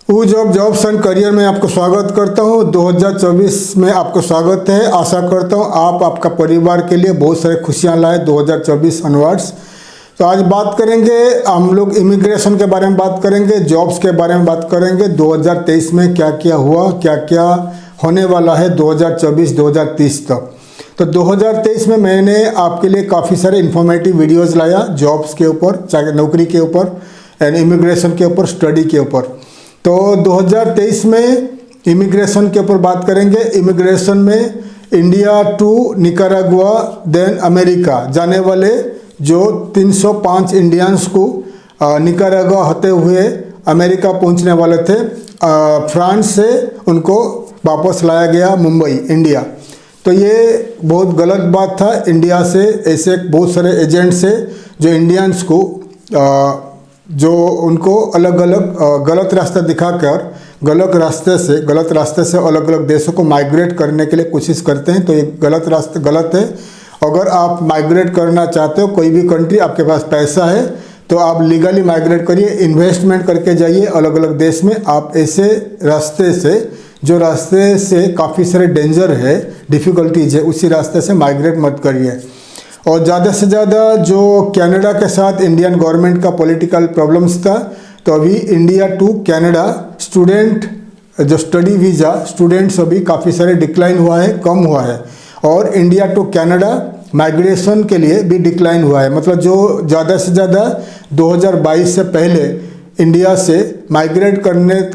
Jobs and career में आपको स्वागत करता हूं। 2024 में आपको स्वागत है। आशा करता हूं आप आपका परिवार के लिए बहुत सारे खुशियां लाए 2024 ऑनवर्ड्स। तो आज बात करेंगे, हम लोग इमिग्रेशन के बारे में बात करेंगे, जॉब्स के बारे में बात करेंगे। 2023 में क्या क्या हुआ, क्या क्या होने वाला है 2024-2030 तक। तो 2023 में मैंने आपके लिए काफ़ी सारे इन्फॉर्मेटिव वीडियोज़ लाया जॉब्स के ऊपर, चाहे नौकरी के ऊपर एंड इमिग्रेशन के ऊपर, स्टडी के ऊपर। तो 2023 में इमिग्रेशन के ऊपर बात करेंगे। इमिग्रेशन में India to Nicaragua then America जाने वाले जो 305 इंडियंस को निकारागुआ होते हुए अमेरिका पहुंचने वाले थे, फ्रांस से उनको वापस लाया गया मुंबई, इंडिया। तो ये बहुत गलत बात था। इंडिया से ऐसे बहुत सारे एजेंट्स है जो इंडियंस को जो उनको अलग अलग गलत रास्ता दिखाकर गलत रास्ते से अलग अलग देशों को माइग्रेट करने के लिए कोशिश करते हैं। तो ये गलत है। अगर आप माइग्रेट करना चाहते हो कोई भी कंट्री, आपके पास पैसा है तो आप लीगली माइग्रेट करिए, इन्वेस्टमेंट करके जाइए अलग अलग देश में। आप ऐसे रास्ते से, जो रास्ते से काफ़ी सारे डेंजर है, डिफ़िकल्टीज है, उसी रास्ते से माइग्रेट मत करिए। और ज़्यादा से ज़्यादा जो कनाडा के साथ इंडियन गवर्नमेंट का पॉलिटिकल प्रॉब्लम्स था, तो अभी इंडिया टू कनाडा स्टूडेंट जो स्टडी वीज़ा स्टूडेंट्स अभी काफ़ी सारे डिक्लाइन हुआ है, कम हुआ है। और इंडिया टू कनाडा माइग्रेशन के लिए भी डिक्लाइन हुआ है। मतलब जो ज़्यादा से ज़्यादा 2022 से पहले इंडिया से माइग्रेट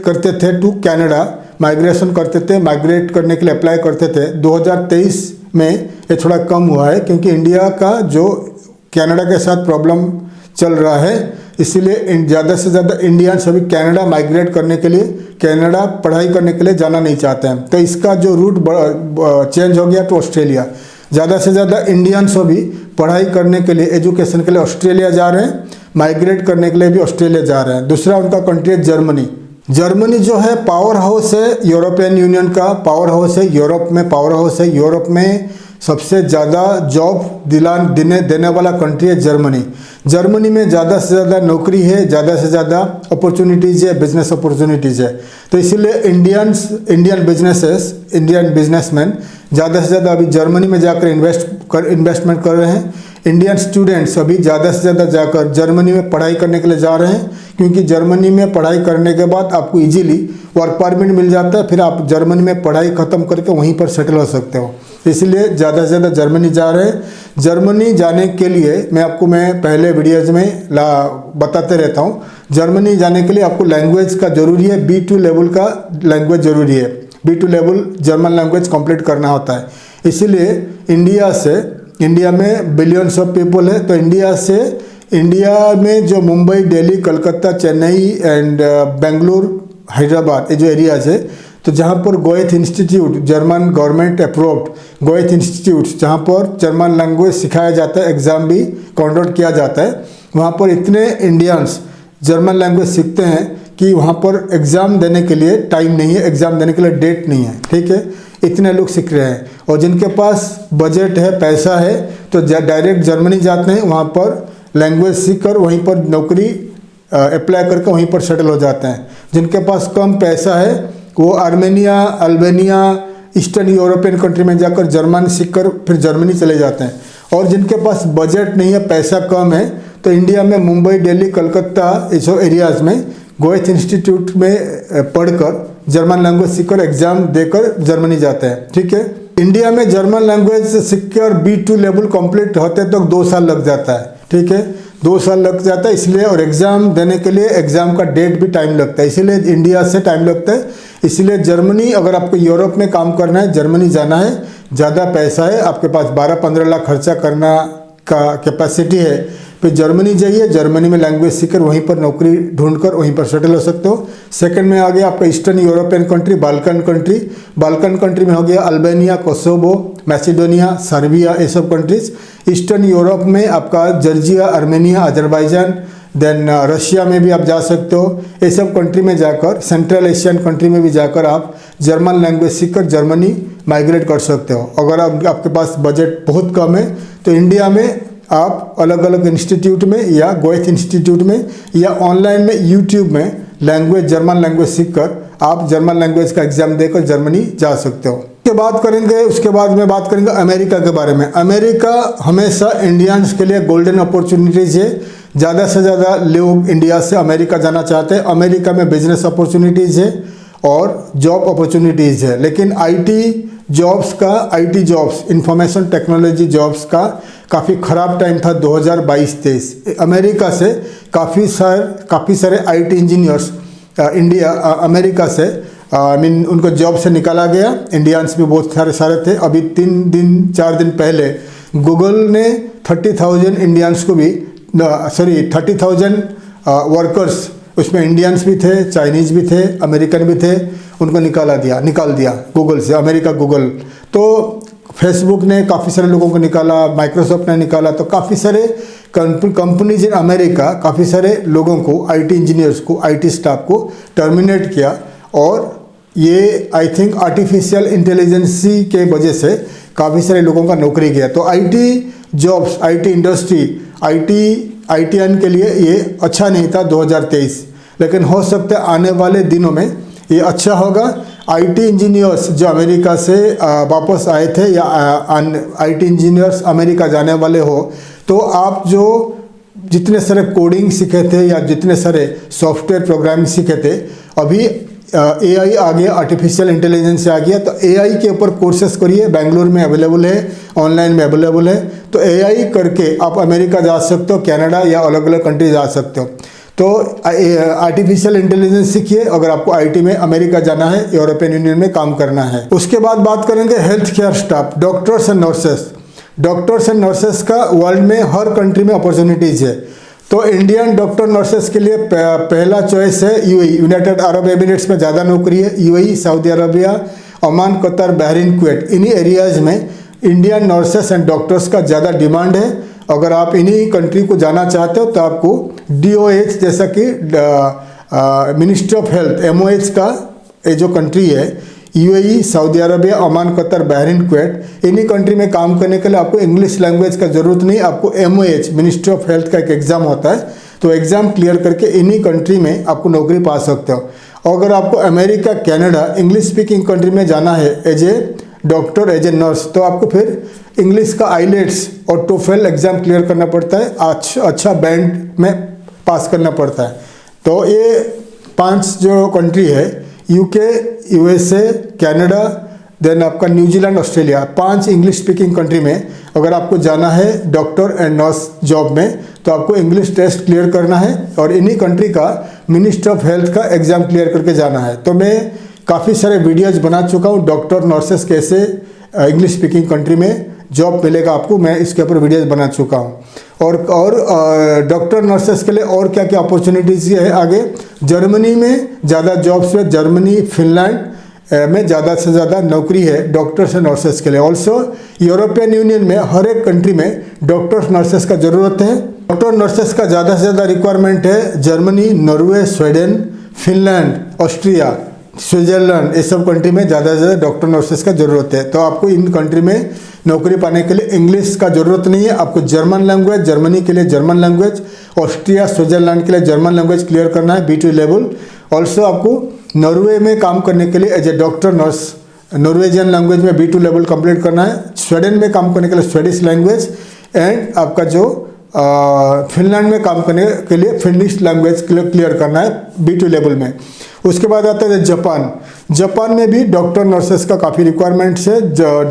करते थे टू कनाडा, माइग्रेशन करते थे, माइग्रेट करने के लिए अप्लाई करते थे, 2023 में ये थोड़ा कम हुआ है क्योंकि इंडिया का जो कनाडा के साथ प्रॉब्लम चल रहा है, इसीलिए ज़्यादा से ज़्यादा इंडियंस अभी कनाडा माइग्रेट करने के लिए, कनाडा पढ़ाई करने के लिए जाना नहीं चाहते हैं। तो इसका जो रूट चेंज हो गया तो ऑस्ट्रेलिया। ज़्यादा से ज़्यादा इंडियंस अभी पढ़ाई करने के लिए, एजुकेशन के लिए ऑस्ट्रेलिया जा रहे हैं, माइग्रेट करने के लिए भी ऑस्ट्रेलिया जा रहे हैं। दूसरा उनका कंट्री है जर्मनी। जर्मनी जो है पावर हाउस है, यूरोपियन यूनियन का पावर हाउस है, यूरोप में पावर हाउस है। यूरोप में सबसे ज़्यादा जॉब देने वाला कंट्री है जर्मनी। जर्मनी में ज़्यादा से ज़्यादा नौकरी है, ज़्यादा से ज़्यादा अपॉर्चुनिटीज़ है, बिजनेस अपॉर्चुनिटीज़ है। तो इसीलिए इंडियन बिजनेसमैन ज़्यादा से ज़्यादा अभी जर्मनी में जाकर इन्वेस्टमेंट कर रहे हैं। इंडियन स्टूडेंट्स अभी ज़्यादा से ज़्यादा जाकर जर्मनी में पढ़ाई करने के लिए जा रहे हैं, क्योंकि जर्मनी में पढ़ाई करने के बाद आपको इजीली वर्क परमिट मिल जाता है, फिर आप जर्मनी में पढ़ाई ख़त्म करके वहीं पर सेटल हो सकते हो। इसलिए ज़्यादा से ज़्यादा जर्मनी जा रहे हैं। जर्मनी जाने के लिए मैं पहले वीडियोज में बताते रहता हूँ, जर्मनी जाने के लिए आपको लैंग्वेज का ज़रूरी है, B2 लेवल का लैंग्वेज ज़रूरी है। B2 level German language complete करना होता है। इसीलिए इंडिया में बिलियंस ऑफ पीपल है, तो इंडिया में जो मुंबई, दिल्ली, कलकत्ता, चेन्नई एंड बेंगलुरु, हैदराबाद, ये जो एरियाज है, तो जहाँ पर Goethe Institute, German government approved Goethe Institute, जहाँ पर जर्मन लैंग्वेज सिखाया जाता है, एग्ज़ाम भी कंडक्ट किया जाता है, वहाँ पर इतने इंडियंस जर्मन लैंग्वेज सीखते हैं कि वहाँ पर एग्ज़ाम देने के लिए टाइम नहीं है, एग्ज़ाम देने के लिए डेट नहीं है। ठीक है, इतने लोग सीख रहे हैं। और जिनके पास बजट है, पैसा है, तो डायरेक्ट जर्मनी जाते हैं, वहाँ पर लैंग्वेज सीखकर वहीं पर नौकरी अप्लाई करके वहीं पर सेटल हो जाते हैं। जिनके पास कम पैसा है वो Armenia, Albania, eastern European country में जाकर जर्मन सीखकर फिर जर्मनी चले जाते हैं। और जिनके पास बजट नहीं है, पैसा कम है, तो इंडिया में मुंबई, दिल्ली, कलकत्ता, इस एरियाज़ में गोएथ इंस्टीट्यूट में पढ़कर जर्मन लैंग्वेज सीखकर एग्जाम देकर जर्मनी जाते हैं। ठीक है, इंडिया में जर्मन लैंग्वेज सीखकर B2 लेवल कंप्लीट होते तक 2 साल लग जाता है। ठीक है, 2 साल लग जाता है। इसलिए और एग्ज़ाम देने के लिए एग्ज़ाम का डेट भी टाइम लगता है, इसीलिए इंडिया से टाइम लगता है। इसलिए जर्मनी, अगर आपको यूरोप में काम करना है, जर्मनी जाना है, ज़्यादा पैसा है, आपके पास 12-15 लाख खर्चा करना का कैपेसिटी है, फिर जर्मनी जाइए। जर्मनी में लैंग्वेज सीखकर वहीं पर नौकरी ढूंढकर वहीं पर सेटल हो सकते हो। सेकंड में आ गया आपका eastern European country, Balkan country में हो गया अल्बानिया, कोसोवो, मैसिडोनिया, सर्बिया, ये सब कंट्रीज। ईस्टर्न यूरोप में आपका Georgia, Armenia, Azerbaijan, then Russia में भी आप जा सकते हो। ये सब कंट्री में जाकर, सेंट्रल एशियन कंट्री में भी जाकर आप जर्मन लैंग्वेज सीखकर जर्मनी माइग्रेट कर सकते हो। अगर आपके पास बजट बहुत कम है तो इंडिया में आप अलग अलग इंस्टीट्यूट में या गोएथ इंस्टीट्यूट में या ऑनलाइन में यूट्यूब में लैंग्वेज जर्मन लैंग्वेज सीखकर आप जर्मन लैंग्वेज का एग्ज़ाम देकर जर्मनी जा सकते हो। उसके बाद में बात करेंगे अमेरिका के बारे में। अमेरिका हमेशा इंडियंस के लिए गोल्डन अपॉर्चुनिटीज़ है। ज़्यादा से ज़्यादा लोग इंडिया से अमेरिका जाना चाहते हैं। अमेरिका में बिजनेस अपॉर्चुनिटीज़ है और जॉब अपॉर्चुनिटीज़ है, लेकिन IT jobs information technology jobs का काफ़ी ख़राब टाइम था 2022-23। अमेरिका से काफ़ी सारे आईटी इंजीनियर्स अमेरिका से उनको जॉब से निकाला गया। इंडियंस भी बहुत सारे थे। अभी 4 दिन पहले गूगल ने 30,000 इंडियंस को भी 30,000 वर्कर्स, उसमें इंडियंस भी थे, चाइनीज़ भी थे, अमेरिकन भी थे, उनको निकाल दिया गूगल से। गूगल तो फेसबुक ने काफ़ी सारे लोगों को निकाला, माइक्रोसॉफ्ट ने निकाला, तो काफ़ी सारे कंपनीज इन अमेरिका काफ़ी सारे लोगों को, आईटी इंजीनियर्स को, आईटी स्टाफ को टर्मिनेट किया। और ये आई थिंक आर्टिफिशियल इंटेलिजेंसी के वजह से काफ़ी सारे लोगों का नौकरी गया। तो IT jobs, IT industry, ITM के लिए ये अच्छा नहीं था 2023, लेकिन हो सकता है आने वाले दिनों में ये अच्छा होगा। आईटी इंजीनियर्स जो अमेरिका से वापस आए थे या आईटी इंजीनियर्स अमेरिका जाने वाले हो, तो आप जो जितने सारे कोडिंग सीखे थे या जितने सारे सॉफ्टवेयर प्रोग्रामिंग सीखे थे, अभी एआई आ गया, आर्टिफिशियल इंटेलिजेंस आ गया, तो एआई के ऊपर कोर्सेस करिए। बेंगलुरु में अवेलेबल है, ऑनलाइन में अवेलेबल है। तो एआई करके आप अमेरिका जा सकते हो, कनाडा या अलग अलग कंट्री जा सकते हो। तो आर्टिफिशियल इंटेलिजेंस सीखिए अगर आपको आईटी में अमेरिका जाना है, यूरोपियन यूनियन में काम करना है। उसके बाद बात करेंगे health care staff, doctors and nurses का वर्ल्ड में हर कंट्री में अपॉर्चुनिटीज़ है। तो इंडियन डॉक्टर नर्सेस के लिए पहला चॉइस है यूएई, यूनाइटेड अरब एमिरेट्स में ज़्यादा नौकरी है। UAE, Saudi Arabia, Oman, Qatar, Bahrain, Kuwait, इन्हीं एरियाज़ में इंडियन नर्सेस एंड डॉक्टर्स का ज़्यादा डिमांड है। अगर आप इन्हीं कंट्री को जाना चाहते हो तो आपको DOH जैसा कि मिनिस्ट्री ऑफ हेल्थ, MOH का ये जो कंट्री है, UAE, Saudi Arabia, Oman, Qatar, Bahrain, Kuwait, इन्हीं कंट्री में काम करने के लिए आपको इंग्लिश लैंग्वेज का ज़रूरत नहीं। आपको MOH, मिनिस्ट्री ऑफ हेल्थ का एक एग्ज़ाम होता है, तो एग्ज़ाम क्लियर करके इन्हीं कंट्री में आपको नौकरी पा सकते हो। और अगर आपको America, Canada, English speaking country में जाना है as a doctor, as a nurse, तो आपको फिर इंग्लिश का आईलेट्स और टोफेल एग्ज़ाम क्लियर करना पड़ता है, अच्छा बैंड में पास करना पड़ता है। तो ये 5 जो कंट्री है, यूके, USA, कनाडा, देन आपका New Zealand, Australia, 5 English speaking country में अगर आपको जाना है डॉक्टर एंड नर्स जॉब में, तो आपको इंग्लिश टेस्ट क्लियर करना है और इन्हीं कंट्री का मिनिस्ट्री ऑफ हेल्थ का एग्ज़ाम क्लियर करके जाना है। तो मैं काफ़ी सारे वीडियोज़ बना चुका हूँ, डॉक्टर नर्सेस कैसे इंग्लिश स्पीकिंग कंट्री में जॉब मिलेगा आपको, मैं इसके ऊपर वीडियोज़ बना चुका हूँ। और डॉक्टर नर्सेस के लिए और क्या क्या अपॉर्चुनिटीज़ है आगे। जर्मनी में ज़्यादा जॉब्स है, जर्मनी, फिनलैंड में ज़्यादा से ज़्यादा नौकरी है डॉक्टर्स एंड नर्सेस के लिए। ऑल्सो यूरोपियन यूनियन में हर एक कंट्री में डॉक्टर्स नर्सेस का ज़रूरत है। डॉक्टर नर्सेस का ज़्यादा से ज़्यादा रिक्वायरमेंट है Germany, Norway, Sweden, Finland, Austria, Switzerland, ये सब कंट्री में ज़्यादा से ज़्यादा डॉक्टर नर्सेस का ज़रूरत है। तो आपको इन कंट्री में नौकरी पाने के लिए इंग्लिश का ज़रूरत नहीं है, आपको जर्मन लैंग्वेज, जर्मनी के लिए जर्मन लैंग्वेज, ऑस्ट्रिया, स्विट्ज़रलैंड के लिए जर्मन लैंग्वेज क्लियर करना है, B2 लेवल। ऑल्सो आपको नॉर्वे में काम करने के लिए as a doctor nurse Norwegian language में B2 लेवल कंप्लीट करना है। स्वीडन में काम करने के लिए स्वीडिश लैंग्वेज, एंड आपका जो फिनलैंड में काम करने के लिए फिनिश लैंग्वेज क्लियर करना है B2 लेवल में। उसके बाद आता है जापान में भी डॉक्टर नर्सेस का काफ़ी रिक्वायरमेंट्स है।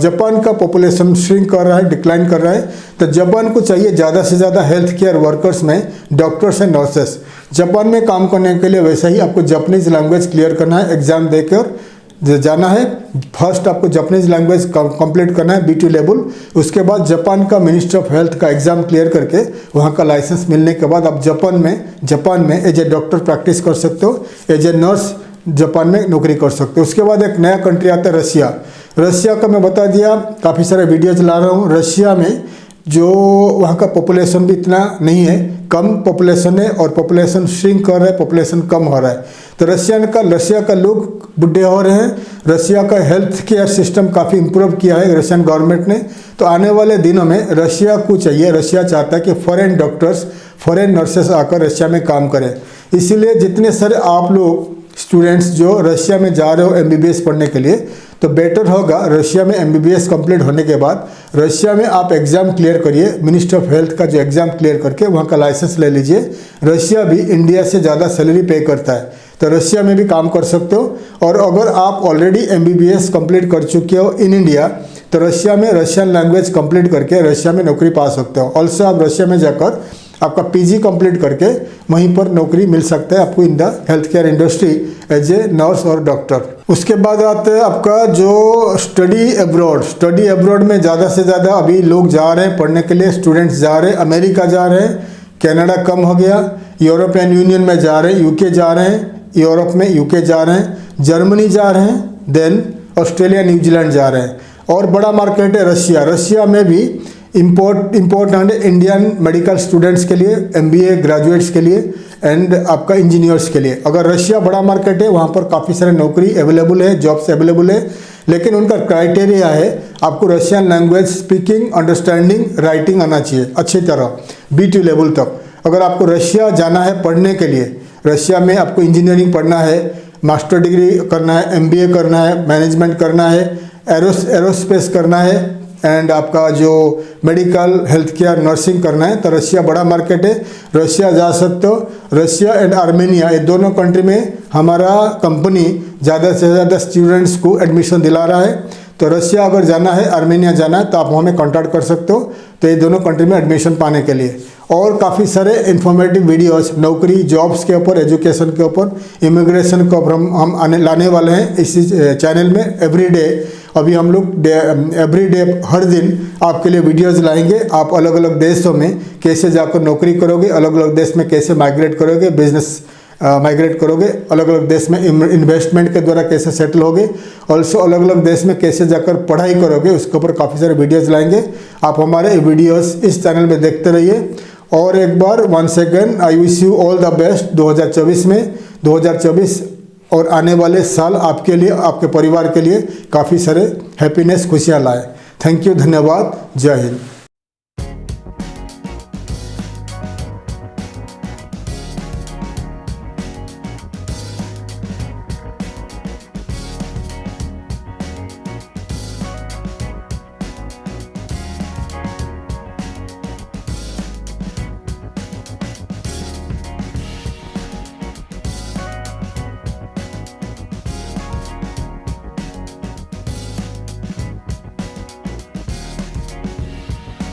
जापान का पॉपुलेशन श्रिंक कर रहा है, डिक्लाइन कर रहा है, तो जापान को चाहिए ज़्यादा से ज़्यादा हेल्थ केयर वर्कर्स में डॉक्टर्स एंड नर्सेस। जापान में काम करने के लिए वैसे ही आपको जापानीज लैंग्वेज क्लियर करना है, एग्ज़ाम देकर जाना है। फर्स्ट आपको जापानीज लैंग्वेज कंप्लीट करना है B2 लेवल। उसके बाद जापान का मिनिस्ट्री ऑफ हेल्थ का एग्ज़ाम क्लियर करके वहाँ का लाइसेंस मिलने के बाद आप जापान में एज ए डॉक्टर प्रैक्टिस कर सकते हो, एज ए नर्स जापान में नौकरी कर सकते हो। उसके बाद एक नया कंट्री आता है रशिया का मैं बता दिया, काफ़ी सारे वीडियोज ला रहा हूँ। रशिया में जो वहाँ का पॉपुलेशन भी इतना नहीं है, कम पॉपुलेशन है और पॉपुलेशन श्रिंक कर रहा है, पॉपुलेशन कम हो रहा है। तो रशिया का लोग बुढ़े हो रहे हैं। रशिया का हेल्थ केयर सिस्टम काफ़ी इम्प्रूव किया है रशियन गवर्नमेंट ने। तो आने वाले दिनों में रशिया चाहता है कि फॉरेन डॉक्टर्स, फॉरेन नर्सेस आकर रशिया में काम करें। इसीलिए जितने सारे आप लोग स्टूडेंट्स जो रशिया में जा रहे हो एमबीबीएस पढ़ने के लिए, तो बेटर होगा रशिया में एमबीबीएस कंप्लीट होने के बाद रशिया में आप एग्ज़ाम क्लियर करिए, मिनिस्ट्री ऑफ हेल्थ का जो एग्ज़ाम क्लियर करके वहाँ का लाइसेंस ले लीजिए। रशिया भी इंडिया से ज़्यादा सैलरी पे करता है, तो रशिया में भी काम कर सकते हो। और अगर आप ऑलरेडी एमबीबीएस कंप्लीट कर चुके हो इन इंडिया, तो रशिया में रशियन लैंग्वेज कंप्लीट करके रशिया में नौकरी पा सकते हो। ऑल्सो आप रशिया में जाकर आपका पीजी कंप्लीट करके वहीं पर नौकरी मिल सकता है आपको in the health care industry as a nurse और डॉक्टर। उसके बाद आता है आपका जो स्टडी अब्रॉड। स्टडी अब्रॉड में ज़्यादा से ज़्यादा अभी लोग जा रहे हैं पढ़ने के लिए, स्टूडेंट्स जा रहे हैं, अमेरिका जा रहे हैं, कनाडा कम हो गया, यूरोपियन यूनियन में जा रहे हैं, यूके जा रहे हैं, यूरोप में यूके जा रहे हैं, जर्मनी जा रहे हैं, देन ऑस्ट्रेलिया न्यूजीलैंड जा रहे हैं। और बड़ा मार्केट है रशिया। रशिया में भी इम्पोर्टेंट है इंडियन मेडिकल स्टूडेंट्स के लिए, एमबीए ग्रेजुएट्स के लिए एंड आपका इंजीनियर्स के लिए। अगर रशिया बड़ा मार्केट है, वहाँ पर काफ़ी सारे नौकरी अवेलेबल है, जॉब्स अवेलेबल है, लेकिन उनका क्राइटेरिया है आपको Russian language speaking, understanding, writing आना चाहिए अच्छी तरह B2 लेवल तक। अगर आपको रशिया जाना है पढ़ने के लिए, रशिया में आपको इंजीनियरिंग पढ़ना है, मास्टर डिग्री करना है, एमबीए करना है, मैनेजमेंट करना है, एरोस्पेस करना है एंड आपका जो मेडिकल हेल्थ केयर नर्सिंग करना है, तो रशिया बड़ा मार्केट है, रशिया जा सकते हो। रशिया एंड आर्मेनिया ये दोनों कंट्री में हमारा कंपनी ज़्यादा से ज़्यादा स्टूडेंट्स को एडमिशन दिला रहा है। तो रशिया अगर जाना है, आर्मेनिया जाना है, तो आप हमें कॉन्टैक्ट कर सकते हो तो ये दोनों कंट्री में एडमिशन पाने के लिए। और काफ़ी सारे इन्फॉर्मेटिव वीडियोस नौकरी जॉब्स के ऊपर, एजुकेशन के ऊपर, इमिग्रेशन के ऊपर हम लाने वाले हैं इसी चैनल में एवरीडे। अभी हम लोग एवरीडे हर दिन आपके लिए वीडियोस लाएंगे। आप अलग अलग देशों में कैसे जाकर नौकरी करोगे, अलग अलग देश में कैसे माइग्रेट करोगे, बिजनेस माइग्रेट करोगे, अलग अलग देश में इन्वेस्टमेंट के द्वारा कैसे सेटल होगे, ऑल्सो अलग अलग देश में कैसे जाकर पढ़ाई करोगे, उसके ऊपर काफ़ी सारे वीडियोस लाएंगे। आप हमारे वीडियोस इस चैनल में देखते रहिए। और एक बार once again I wish you all the best 2024 में। 2024 और आने वाले साल आपके लिए, आपके परिवार के लिए काफ़ी सारे हैप्पीनेस, खुशियाँ लाए। थैंक यू, धन्यवाद, जय हिंद।